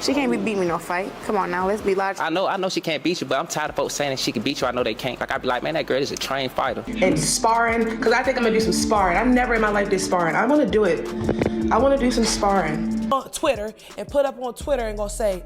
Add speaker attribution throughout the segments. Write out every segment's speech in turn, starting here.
Speaker 1: She can't be beating me no fight. Come on now, let's be logical.
Speaker 2: I know she can't beat you, but I'm tired of folks saying that she can beat you. I know they can't. Like, I be like, man, that girl is a trained fighter.
Speaker 3: And sparring, because I think I'm gonna do some sparring. I've never in my life did sparring. I wanna do it. I wanna do some sparring.
Speaker 4: On Twitter and put up on Twitter and gonna say,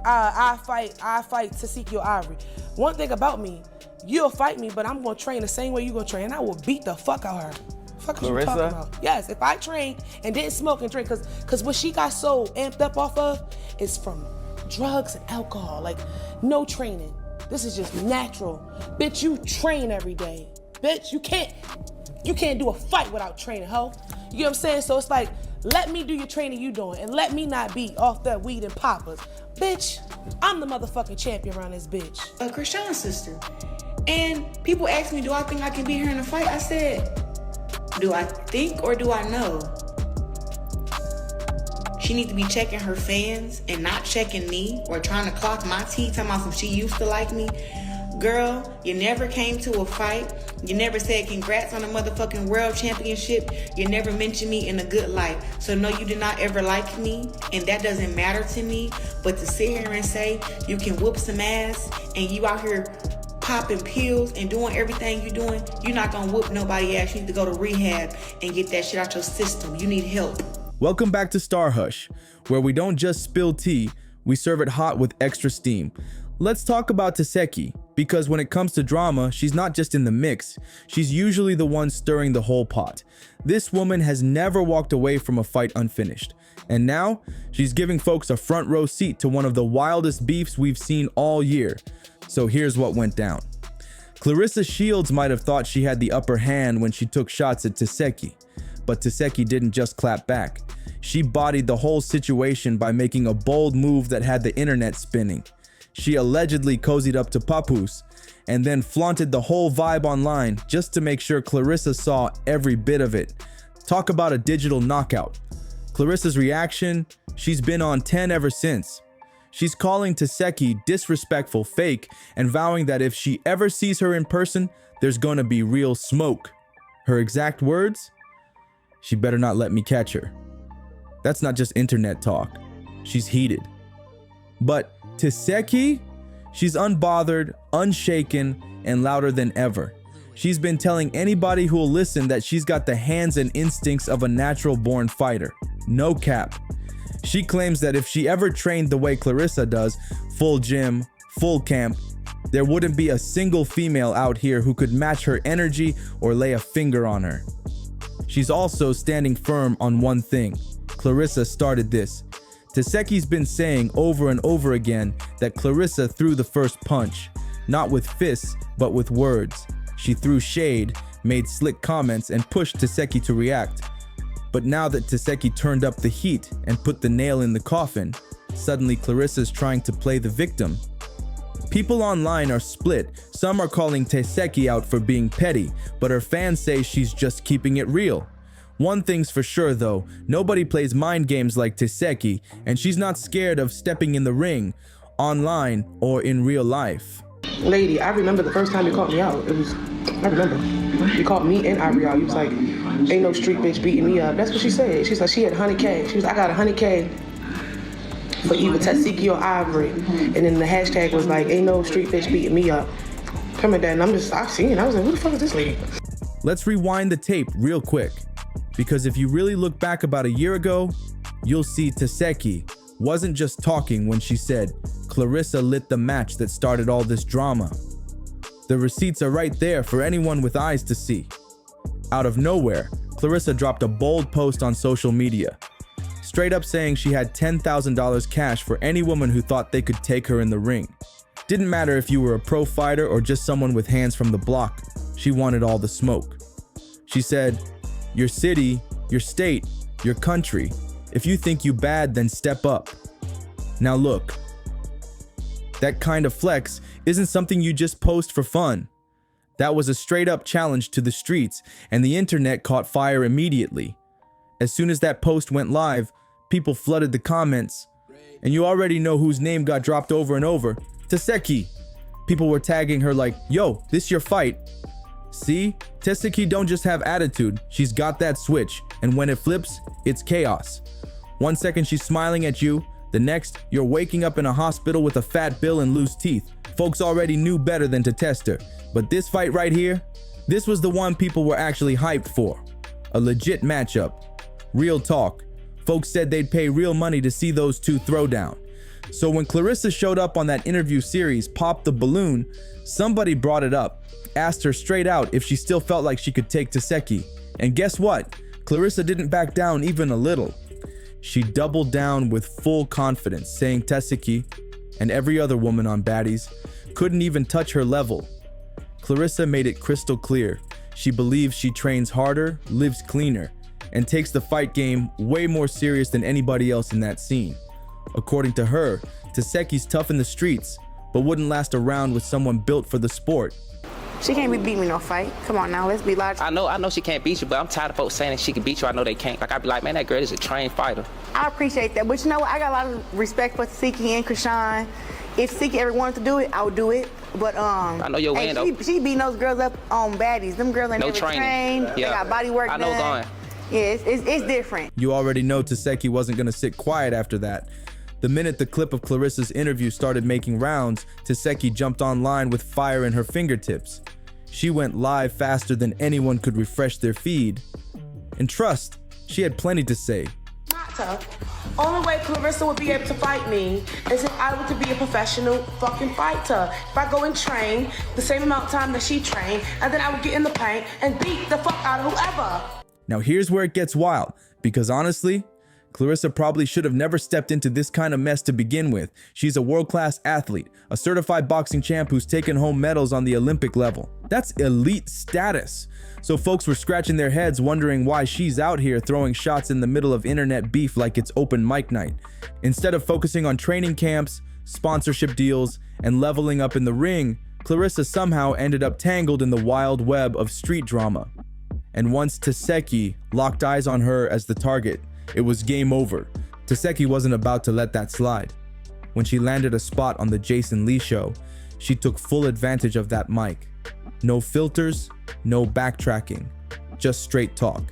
Speaker 4: I fight Tesehki or Ivory. One thing about me, you'll fight me, but I'm gonna train the same way you gonna train. I will beat the fuck out of her. Fuck is you talking about? Yes, if I train and didn't smoke and drink, cause what she got so amped up off of is from drugs and alcohol. Like, no training. This is just natural. Bitch, you train every day. Bitch, you can't do a fight without training, ho. You know what I'm saying? So it's like, let me do your training you doing and let me not be off that weed and poppers. Bitch, I'm the motherfucking champion around this bitch.
Speaker 5: A Christian sister. And people ask me, do I think I can beat her in a fight? I said, do I think or do I know? She needs to be checking her fans and not checking me or trying to clock my teeth, talking about some she used to like me. Girl, you never came to a fight. You never said congrats on a motherfucking world championship. You never mentioned me in a good light. So no, you did not ever like me, and that doesn't matter to me. But to sit here and say you can whoop some ass and you out here popping pills and doing everything you're doing, you're not gonna whoop nobody ass. You need to go to rehab and get that shit out your system. You need help.
Speaker 6: Welcome back to StarHush, where we don't just spill tea, we serve it hot with extra steam. Let's talk about Tesehki, because when it comes to drama, she's not just in the mix, she's usually the one stirring the whole pot. This woman has never walked away from a fight unfinished, and now she's giving folks a front row seat to one of the wildest beefs we've seen all year. So here's what went down. Claressa Shields might have thought she had the upper hand when she took shots at Tesehki, but Tesehki didn't just clap back. She bodied the whole situation by making a bold move that had the internet spinning. She allegedly cozied up to Papoose and then flaunted the whole vibe online just to make sure Claressa saw every bit of it. Talk about a digital knockout. Claressa's reaction? She's been on 10 ever since. She's calling Tesehki disrespectful, fake, and vowing that if she ever sees her in person, there's gonna be real smoke. Her exact words? She better not let me catch her. That's not just internet talk. She's heated. But Tesehki? She's unbothered, unshaken, and louder than ever. She's been telling anybody who'll listen that she's got the hands and instincts of a natural-born fighter. No cap. She claims that if she ever trained the way Claressa does, full gym, full camp, there wouldn't be a single female out here who could match her energy or lay a finger on her. She's also standing firm on one thing. Claressa started this. Tesehki's been saying over and over again that Claressa threw the first punch, not with fists, but with words. She threw shade, made slick comments, and pushed Tesehki to react. But now that Tesehki turned up the heat and put the nail in the coffin, suddenly Claressa's trying to play the victim. People online are split. Some are calling Tesehki out for being petty, but her fans say she's just keeping it real. One thing's for sure though, nobody plays mind games like Tesehki, and she's not scared of stepping in the ring, online or in real life.
Speaker 3: Lady, I remember the first time you called me out. I remember. You called me and Ivory out. You was like, ain't no street bitch beating me up. That's what she said. She's like, she had 100K. She was, I got 100K for either Tesehki or Ivory. And then the hashtag was like, ain't no street bitch beating me up. Remember that, and I've seen it. I was like, who the fuck is this lady?
Speaker 6: Let's rewind the tape real quick, because if you really look back about a year ago, you'll see Tesehki wasn't just talking when she said, Claressa lit the match that started all this drama. The receipts are right there for anyone with eyes to see. Out of nowhere, Claressa dropped a bold post on social media, straight up saying she had $10,000 cash for any woman who thought they could take her in the ring. Didn't matter if you were a pro fighter or just someone with hands from the block, she wanted all the smoke. She said, your city, your state, your country, if you think you bad, then step up. Now look, that kind of flex isn't something you just post for fun. That was a straight up challenge to the streets, and the internet caught fire immediately. As soon as that post went live, people flooded the comments, and you already know whose name got dropped over and over. Tesehki. People were tagging her like, yo, this your fight. See, Tesehki don't just have attitude, she's got that switch, and when it flips, it's chaos. One second she's smiling at you, the next you're waking up in a hospital with a fat bill and loose teeth. Folks already knew better than to test her. But this fight right here, this was the one people were actually hyped for. A legit matchup. Real talk. Folks said they'd pay real money to see those two throw down. So when Claressa showed up on that interview series, Pop the Balloon, somebody brought it up, asked her straight out if she still felt like she could take Tesehki. And guess what? Claressa didn't back down even a little. She doubled down with full confidence, saying Tesehki, and every other woman on Baddies, couldn't even touch her level. Claressa made it crystal clear. She believes she trains harder, lives cleaner, and takes the fight game way more serious than anybody else in that scene. According to her, Tesehki's tough in the streets, but wouldn't last a round with someone built for the sport.
Speaker 1: She can't be beat me no fight. Come on now, let's be logical.
Speaker 2: I know she can't beat you, but I'm tired of folks saying that she can beat you. I know they can't. Like, I be like, man, that girl is a trained fighter.
Speaker 1: I appreciate that, but you know what? I got a lot of respect for Tesehki and Krishan. If Tesehki ever wanted to do it, I would do it. But
Speaker 2: I know your win though.
Speaker 1: She beating those girls up on Baddies. Them girls ain't
Speaker 2: no
Speaker 1: never
Speaker 2: training.
Speaker 1: trained.
Speaker 2: Yeah.
Speaker 1: They got body work
Speaker 2: I know
Speaker 1: done.
Speaker 2: going.
Speaker 1: Yeah, it's different.
Speaker 6: You already know Tesehki wasn't gonna sit quiet after that. The minute the clip of Claressa's interview started making rounds, Tesehki jumped online with fire in her fingertips. She went live faster than anyone could refresh their feed. And trust, she had plenty to say.
Speaker 4: Not tough. Only way Claressa would be able to fight me is if I were to be a professional fucking fighter. If I go and train the same amount of time that she trained, and then I would get in the paint and beat the fuck out of whoever.
Speaker 6: Now here's where it gets wild, because honestly, Claressa probably should have never stepped into this kind of mess to begin with. She's a world-class athlete, a certified boxing champ who's taken home medals on the Olympic level. That's elite status. So folks were scratching their heads wondering why she's out here throwing shots in the middle of internet beef like it's open mic night. Instead of focusing on training camps, sponsorship deals, and leveling up in the ring, Claressa somehow ended up tangled in the wild web of street drama. And once Tesehki locked eyes on her as the target, it was game over. Tesehki wasn't about to let that slide. When she landed a spot on the Jason Lee show, she took full advantage of that mic. No filters, no backtracking, just straight talk.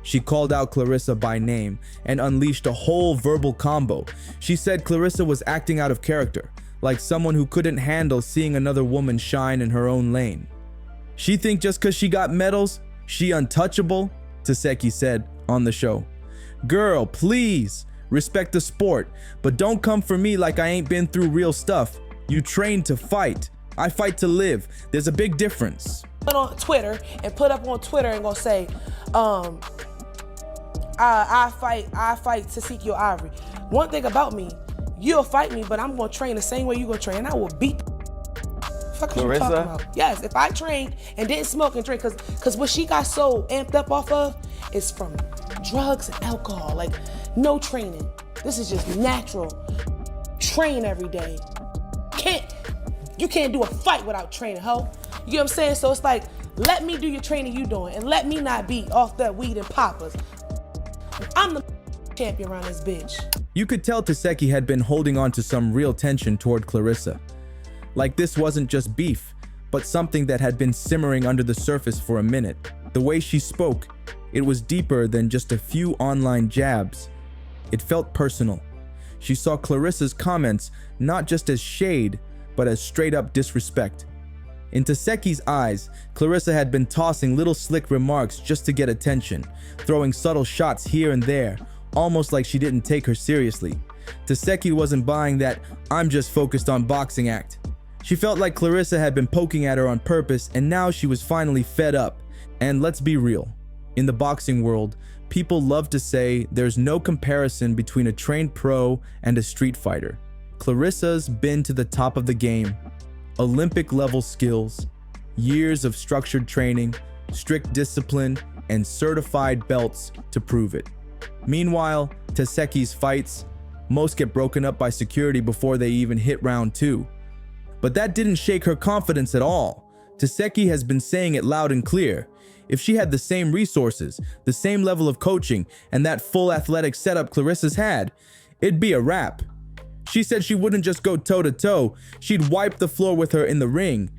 Speaker 6: She called out Claressa by name and unleashed a whole verbal combo. She said Claressa was acting out of character, like someone who couldn't handle seeing another woman shine in her own lane. She think just cause she got medals, she untouchable? Tesehki said on the show. Girl, please, respect the sport, but don't come for me like I ain't been through real stuff. You train to fight. I fight to live. There's a big difference.
Speaker 4: Put on Twitter and put up on Twitter and gonna say, I fight Tesehki or Ivory. One thing about me, you'll fight me, but I'm gonna train the same way you gonna train, and I will beat the fuck you talking about. Yes, if I trained and didn't smoke and drink, cause what she got so amped up off of is from drugs and alcohol, like no training. This is just natural. Train every day. You can't do a fight without training, ho. You get what I'm saying? So it's like, let me do your training you doing, and let me not be off that weed and poppers. I'm the champion around this bitch.
Speaker 6: You could tell Tesehki had been holding on to some real tension toward Claressa. Like this wasn't just beef, but something that had been simmering under the surface for a minute. The way she spoke, it was deeper than just a few online jabs. It felt personal. She saw Claressa's comments not just as shade, but as straight up disrespect. In Tesehki's eyes, Claressa had been tossing little slick remarks just to get attention, throwing subtle shots here and there, almost like she didn't take her seriously. Tesehki wasn't buying that "I'm just focused on boxing" act. She felt like Claressa had been poking at her on purpose, and now she was finally fed up. And let's be real, in the boxing world, people love to say there's no comparison between a trained pro and a street fighter. Claressa's been to the top of the game. Olympic level skills, years of structured training, strict discipline, and certified belts to prove it. Meanwhile, Tesehki's fights, most get broken up by security before they even hit round 2. But that didn't shake her confidence at all. Tesehki has been saying it loud and clear. If she had the same resources, the same level of coaching, and that full athletic setup Claressa's had, it'd be a wrap. She said she wouldn't just go toe-to-toe, she'd wipe the floor with her in the ring.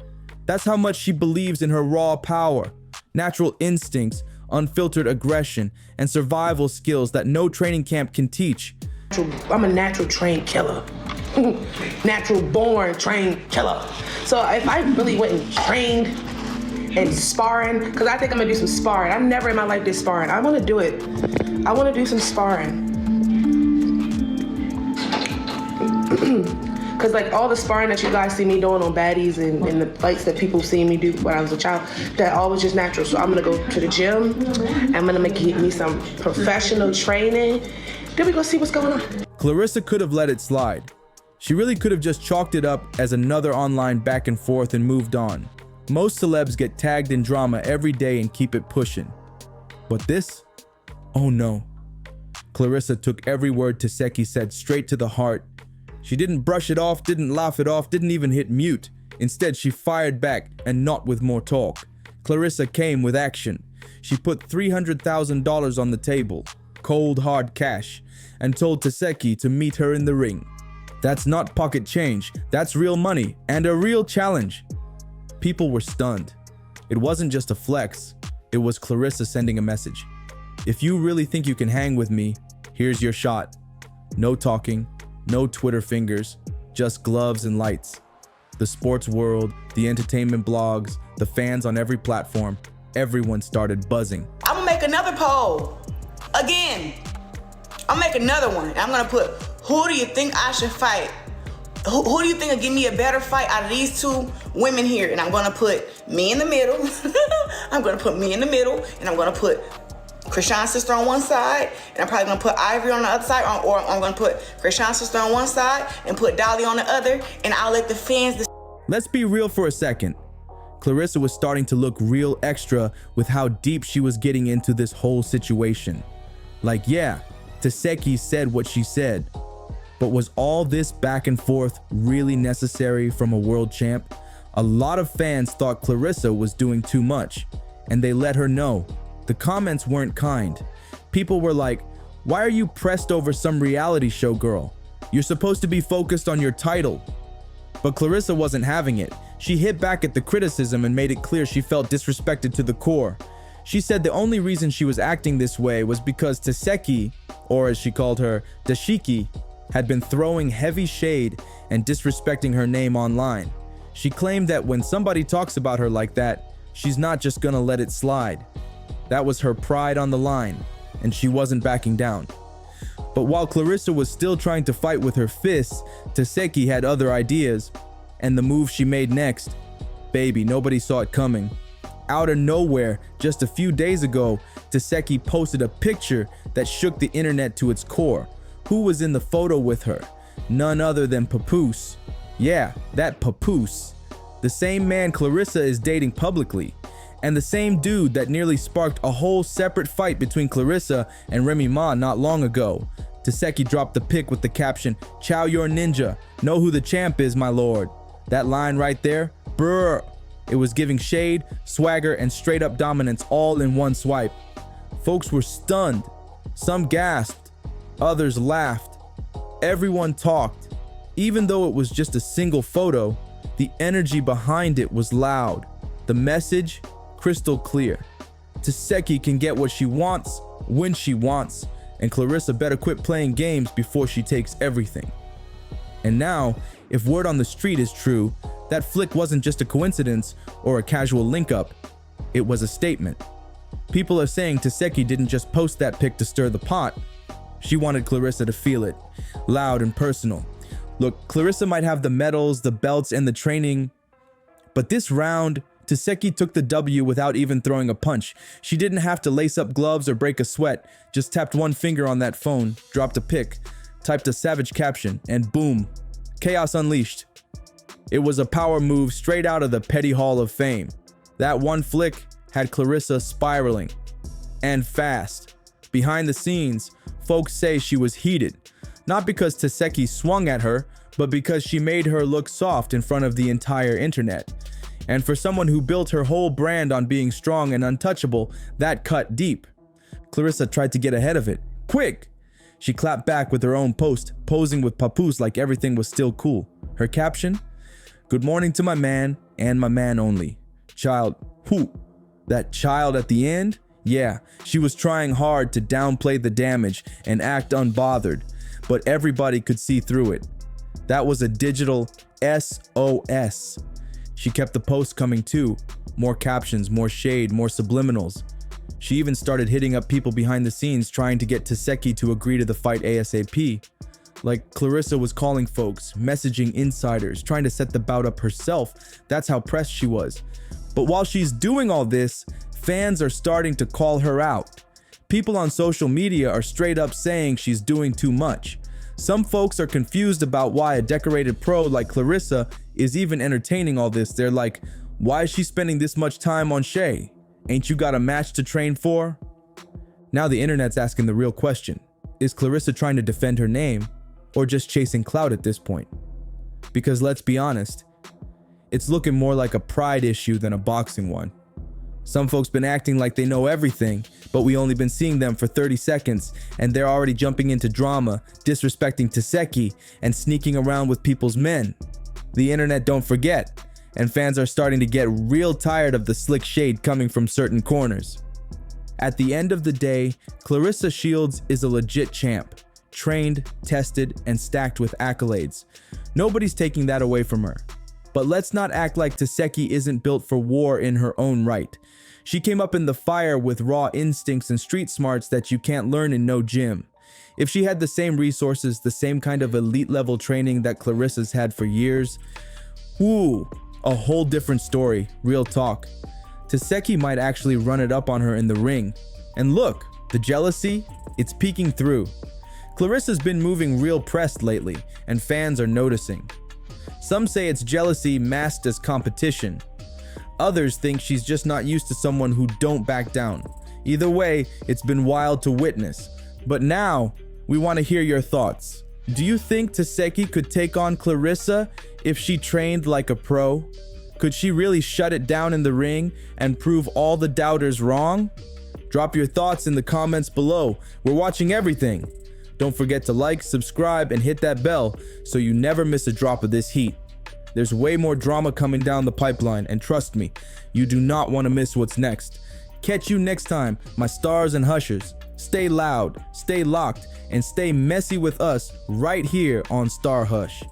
Speaker 6: That's how much she believes in her raw power, natural instincts, unfiltered aggression, and survival skills that no training camp can teach.
Speaker 3: I'm a natural trained killer. Natural born trained killer. So if I really went and trained and sparring, because I think I'm gonna do some sparring. I've never in my life did sparring. I wanna do it. I wanna do some sparring. Because like all the sparring that you guys see me doing on baddies and the fights that people see me do when I was a child, that all was just natural. So I'm gonna go to the gym. I'm gonna get me some professional training. Then we go see what's going on.
Speaker 6: Claressa could have let it slide. She really could have just chalked it up as another online back and forth and moved on. Most celebs get tagged in drama every day and keep it pushing. But this? Oh no. Claressa took every word Tesehki said straight to the heart. She didn't brush it off, didn't laugh it off, didn't even hit mute. Instead, she fired back, and not with more talk. Claressa came with action. She put $300,000 on the table, cold hard cash, and told Tesehki to meet her in the ring. That's not pocket change, that's real money, and a real challenge. People were stunned. It wasn't just a flex, it was Claressa sending a message. If you really think you can hang with me, here's your shot. No talking, no Twitter fingers, just gloves and lights. The sports world, the entertainment blogs, the fans on every platform, everyone started buzzing.
Speaker 5: I'm gonna make another poll. Again. I'm gonna make another one. I'm gonna put, who do you think I should fight? Who do you think will give me a better fight out of these two women here? And I'm gonna put me in the middle. I'm gonna put me in the middle, and I'm gonna put Krishan's sister on one side, and I'm probably gonna put Ivory on the other side, or I'm gonna put Krishan's sister on one side and put Dolly on the other, and I'll let the fans.
Speaker 6: Let's be real for a second. Claressa was starting to look real extra with how deep she was getting into this whole situation. Like, yeah, Tesehki said what she said, but was all this back and forth really necessary from a world champ? A lot of fans thought Claressa was doing too much, and they let her know. The comments weren't kind. People were like, why are you pressed over some reality show girl? You're supposed to be focused on your title. But Claressa wasn't having it. She hit back at the criticism and made it clear she felt disrespected to the core. She said the only reason she was acting this way was because Tesehki, or as she called her, Dashiki, had been throwing heavy shade and disrespecting her name online. She claimed that when somebody talks about her like that, she's not just gonna let it slide. That was her pride on the line, and she wasn't backing down. But while Claressa was still trying to fight with her fists, Tesehki had other ideas, and the move she made next, baby, nobody saw it coming. Out of nowhere, just a few days ago, Tesehki posted a picture that shook the internet to its core. Who was in the photo with her? None other than Papoose. Yeah, that Papoose. The same man Claressa is dating publicly, and the same dude that nearly sparked a whole separate fight between Claressa and Remy Ma not long ago. Tesehki dropped the pic with the caption, "Chow your ninja, know who the champ is, my lord." That line right there, brr. It was giving shade, swagger, and straight up dominance all in one swipe. Folks were stunned. Some gasped, others laughed. Everyone talked. Even though it was just a single photo, the energy behind it was loud. The message, crystal clear. Tesehki can get what she wants, when she wants, and Claressa better quit playing games before she takes everything. And now, if word on the street is true, that flick wasn't just a coincidence or a casual link-up, it was a statement. People are saying Tesehki didn't just post that pic to stir the pot. She wanted Claressa to feel it, loud and personal. Look, Claressa might have the medals, the belts, and the training, but this round, Tesehki took the W without even throwing a punch. She didn't have to lace up gloves or break a sweat, just tapped one finger on that phone, dropped a pic, typed a savage caption, and boom, chaos unleashed. It was a power move straight out of the Petty Hall of Fame. That one flick had Claressa spiraling, and fast. Behind the scenes, folks say she was heated, not because Tesehki swung at her, but because she made her look soft in front of the entire internet. And for someone who built her whole brand on being strong and untouchable, that cut deep. Claressa tried to get ahead of it. Quick! She clapped back with her own post, posing with Papoose like everything was still cool. Her caption? "Good morning to my man, and my man only. Child, who? That child at the end? Yeah, she was trying hard to downplay the damage and act unbothered, but everybody could see through it. That was a digital SOS. She kept the posts coming too. More captions, more shade, more subliminals. She even started hitting up people behind the scenes trying to get Tesehki to agree to the fight ASAP. Like Claressa was calling folks, messaging insiders, trying to set the bout up herself. That's how pressed she was. But while she's doing all this, fans are starting to call her out. People on social media are straight up saying she's doing too much. Some folks are confused about why a decorated pro like Claressa is even entertaining all this. They're like, why is she spending this much time on Shay? Ain't you got a match to train for? Now the internet's asking the real question. Is Claressa trying to defend her name or just chasing clout at this point? Because let's be honest, it's looking more like a pride issue than a boxing one. Some folks been acting like they know everything, but we only been seeing them for 30 seconds and they're already jumping into drama, disrespecting Tesehki, and sneaking around with people's men. The internet don't forget, and fans are starting to get real tired of the slick shade coming from certain corners. At the end of the day, Claressa Shields is a legit champ, trained, tested, and stacked with accolades. Nobody's taking that away from her. But let's not act like Tesehki isn't built for war in her own right. She came up in the fire with raw instincts and street smarts that you can't learn in no gym. If she had the same resources, the same kind of elite level training that Claressa's had for years, whoo, a whole different story, real talk. Tesehki might actually run it up on her in the ring. And look, the jealousy, it's peeking through. Claressa's been moving real pressed lately, and fans are noticing. Some say it's jealousy masked as competition. Others think she's just not used to someone who don't back down. Either way, it's been wild to witness. But now, we want to hear your thoughts. Do you think Tesehki could take on Claressa if she trained like a pro? Could she really shut it down in the ring and prove all the doubters wrong? Drop your thoughts in the comments below. We're watching everything. Don't forget to like, subscribe, and hit that bell so you never miss a drop of this heat. There's way more drama coming down the pipeline, and trust me, you do not want to miss what's next. Catch you next time, my stars and hushers. Stay loud, stay locked, and stay messy with us right here on StarHush.